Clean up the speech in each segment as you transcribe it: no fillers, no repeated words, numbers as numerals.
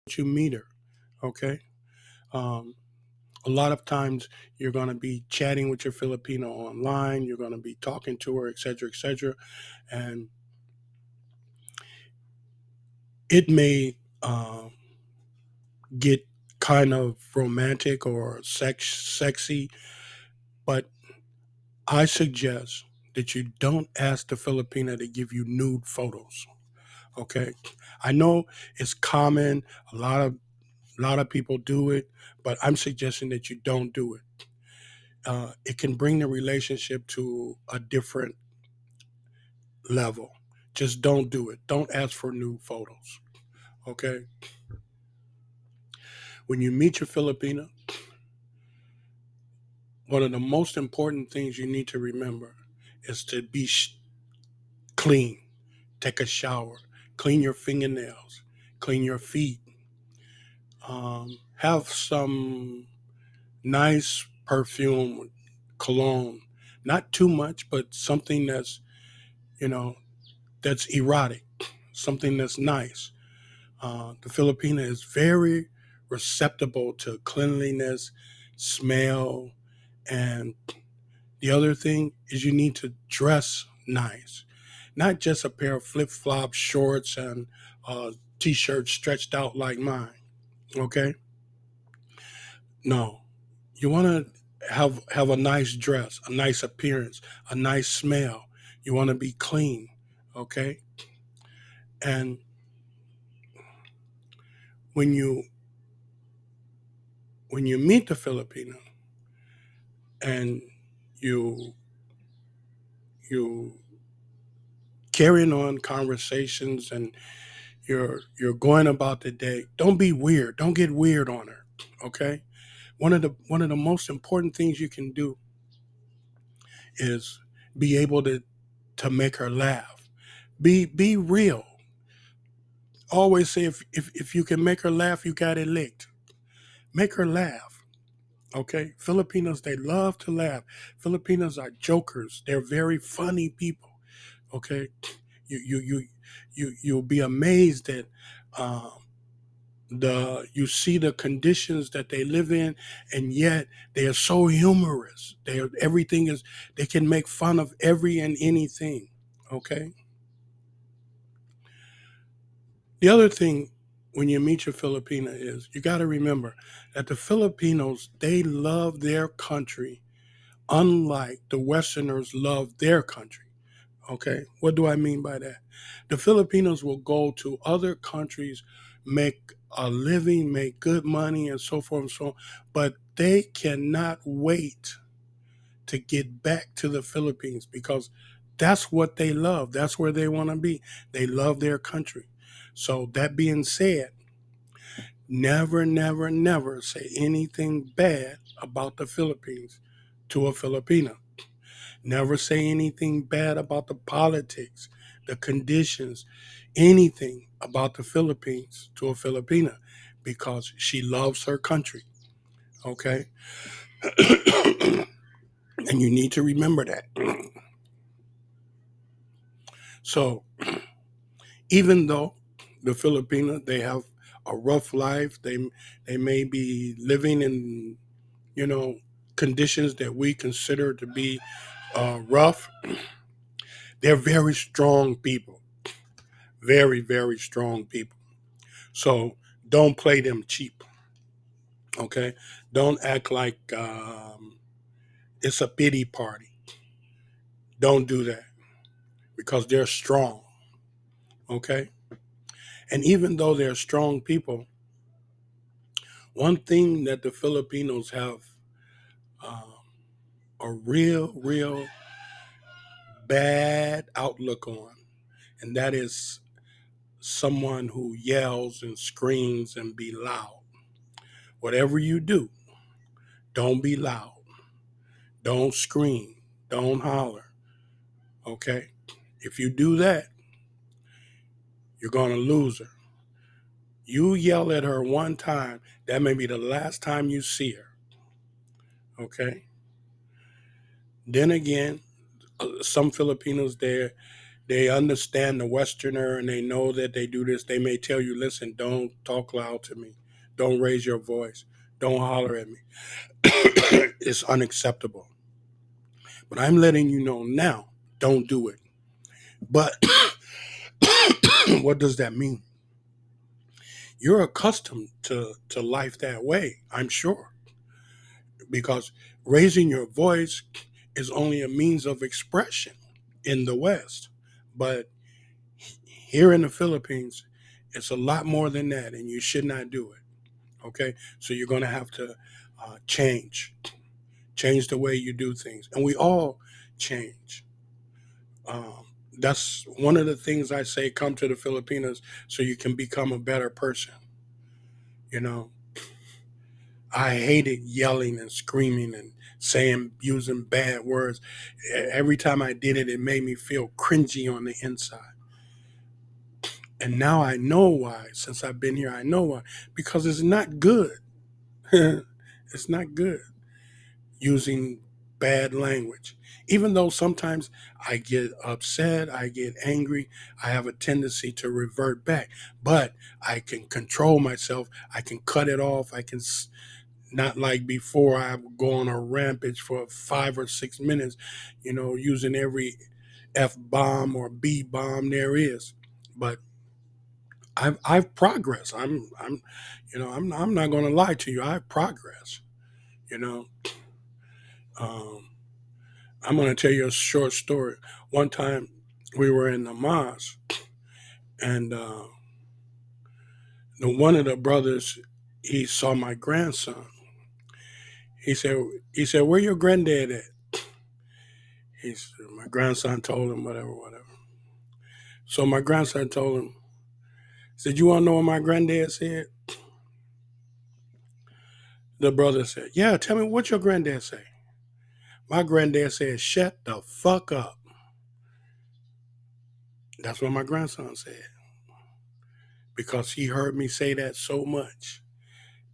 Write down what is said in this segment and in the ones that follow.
you meet her. Okay. Um, a lot of times you're going to be chatting with your Filipino online. You're going to be talking to her, etc., etc., and it may get kind of romantic or sexy, but I suggest that you don't ask the Filipina to give you nude photos. Okay, I know it's common. A lot of people do it, but I'm suggesting that you don't do it. It can bring the relationship to a different level. Just don't do it. Don't ask for nude photos. Okay, when you meet your Filipina, one of the most important things you need to remember is to be clean. Take a shower, clean your fingernails, clean your feet, have some nice perfume, cologne, not too much, but something you know, that's erotic, something that's nice. The Filipina is very receptible to cleanliness, smell, and the other thing is you need to dress nice, not just a pair of flip flop shorts and a t-shirt stretched out like mine. Okay, no, you want to have a nice dress, a nice appearance, a nice smell. You want to be clean. Okay, and when you when you meet the Filipino and you you carrying on conversations and you're going about the day, don't be weird. Don't get weird on her. Okay, one of the most important things you can do is be able to make her laugh. Be real. Always say if you can make her laugh, you got it licked. Make her laugh. Okay? Filipinos, they love to laugh. Filipinos are jokers. They're very funny people. Okay? You'll be amazed at um, you see the conditions that they live in, and yet they are so humorous. Everything is, they can make fun of every and anything. Okay. The other thing when you meet your Filipina is you got to remember that the Filipinos, they love their country unlike the Westerners love their country. Okay, what do I mean by that? The Filipinos will go to other countries, make a living, make good money, and so forth and so on, but they cannot wait to get back to the Philippines because that's what they love. That's where they want to be. They love their country. So, that being said, never, never, never say anything bad about the Philippines to a Filipino. Never say anything bad about the politics, the conditions, anything about the Philippines to a Filipina because she loves her country. Okay? And you need to remember that. So, even though the Filipina, they have a rough life, they may be living in, you know, conditions that we consider to be rough, they're very strong people. Very, very strong people. So don't play them cheap. Okay, don't act like it's a pity party. Don't do that because they're strong. Okay, and even though they're strong people, one thing that the Filipinos have um, a real bad outlook on, and that is someone who yells and screams and be loud. Whatever you do, don't be loud. Don't scream. Don't holler. Okay? If you do that, you're going to lose her. You yell at her one time, that may be the last time you see her. Okay? Then again, some Filipinos there, they understand the Westerner and they know that they do this. They may tell you, listen, don't talk loud to me. Don't raise your voice. Don't holler at me. It's unacceptable. But I'm letting you know now, don't do it. But what does that mean? You're accustomed to life that way, I'm sure, because raising your voice is only a means of expression in the West. But here in the Philippines, it's a lot more than that, and you should not do it. Okay, so you're going to have to change the way you do things, and we all change. Um, that's one of the things I say: come to the Filipinas so you can become a better person. You know, I hated yelling and screaming and saying using bad words. Every time I did it, it made me feel cringy on the inside. And now I know why. Since I've been here, I know why. Because it's not good. It's not good using bad language. Even though sometimes I get upset, I get angry, I have a tendency to revert back. But I can control myself. I can cut it off. I can not like before. I would go on a rampage for 5 or 6 minutes, using every F bomb or B bomb there is. But I've progressed. I'm not going to lie to you. I've progressed. You know, um, I'm going to tell you a short story. One time we were in the mosque, and one of the brothers, he saw my grandson. He said, "Where your granddad at?" My grandson told him whatever, whatever. So my grandson told him, said, "You want to know what my granddad said?" The brother said, "Yeah, tell me what your granddad say." My granddad said, "Shut the fuck up." That's what my grandson said, because he heard me say that so much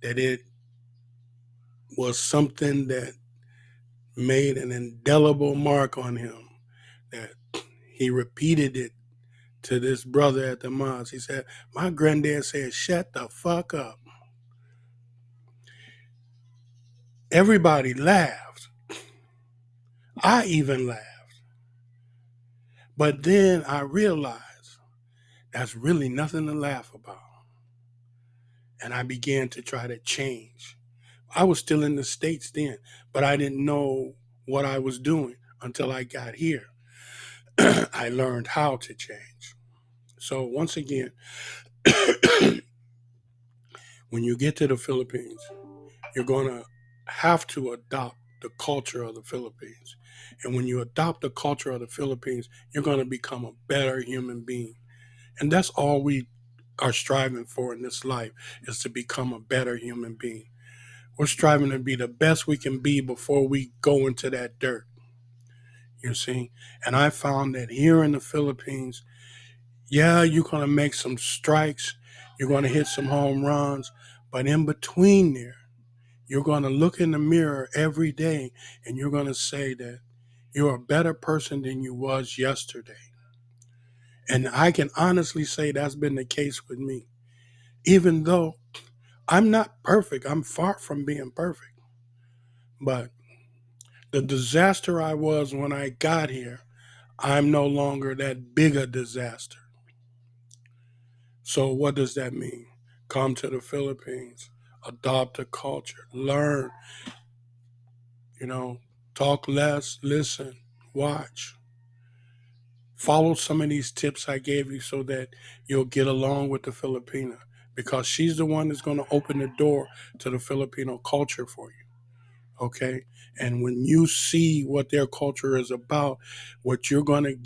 that it was something that made an indelible mark on him, that he repeated it to this brother at the mosque. He said, "My granddad said, shut the fuck up." Everybody laughed. I even laughed. But then I realized that's really nothing to laugh about. And I began to try to change. I was still in the States then, but I didn't know what I was doing until I got here. I learned how to change. So once again, when you get to the Philippines, you're going to have to adopt the culture of the Philippines. And when you adopt the culture of the Philippines, you're going to become a better human being. And that's all we are striving for in this life, is to become a better human being. We're striving to be the best we can be before we go into that dirt, you see. And I found that here in the Philippines, yeah, you're going to make some strikes, you're going to hit some home runs, but in between there, you're going to look in the mirror every day and you're going to say that you're a better person than you was yesterday. And I can honestly say that's been the case with me. Even though I'm not perfect, I'm far from being perfect. But the disaster I was when I got here, I'm no longer that big a disaster. So what does that mean? Come to the Philippines, adopt a culture, learn, you know, talk less, listen, watch. Follow some of these tips I gave you so that you'll get along with the Filipina, because she's the one that's going to open the door to the Filipino culture for you. Okay. And when you see what their culture is about, what you're going to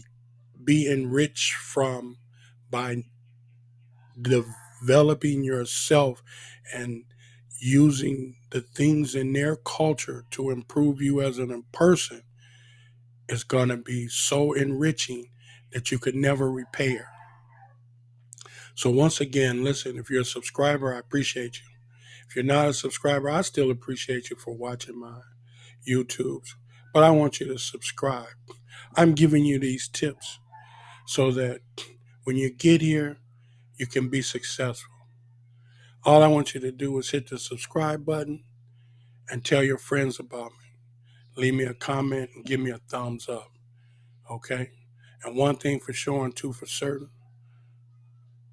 be enriched from by developing yourself and using the things in their culture to improve you as a person, is going to be so enriching that you could never repay. So once again, listen, if you're a subscriber, I appreciate you. If you're not a subscriber, I still appreciate you for watching my YouTubes. But I want you to subscribe. I'm giving you these tips so that when you get here, you can be successful. All I want you to do is hit the subscribe button and tell your friends about me. Leave me a comment and give me a thumbs up, okay? And one thing for sure and two for certain,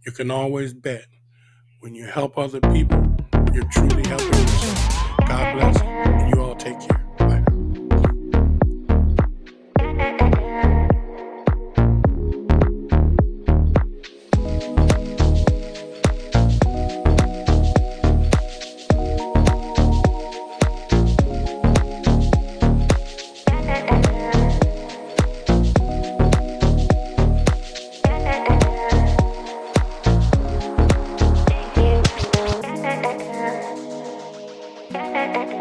you can always bet when you help other people, you're truly helping yourself. God bless, and you all take care.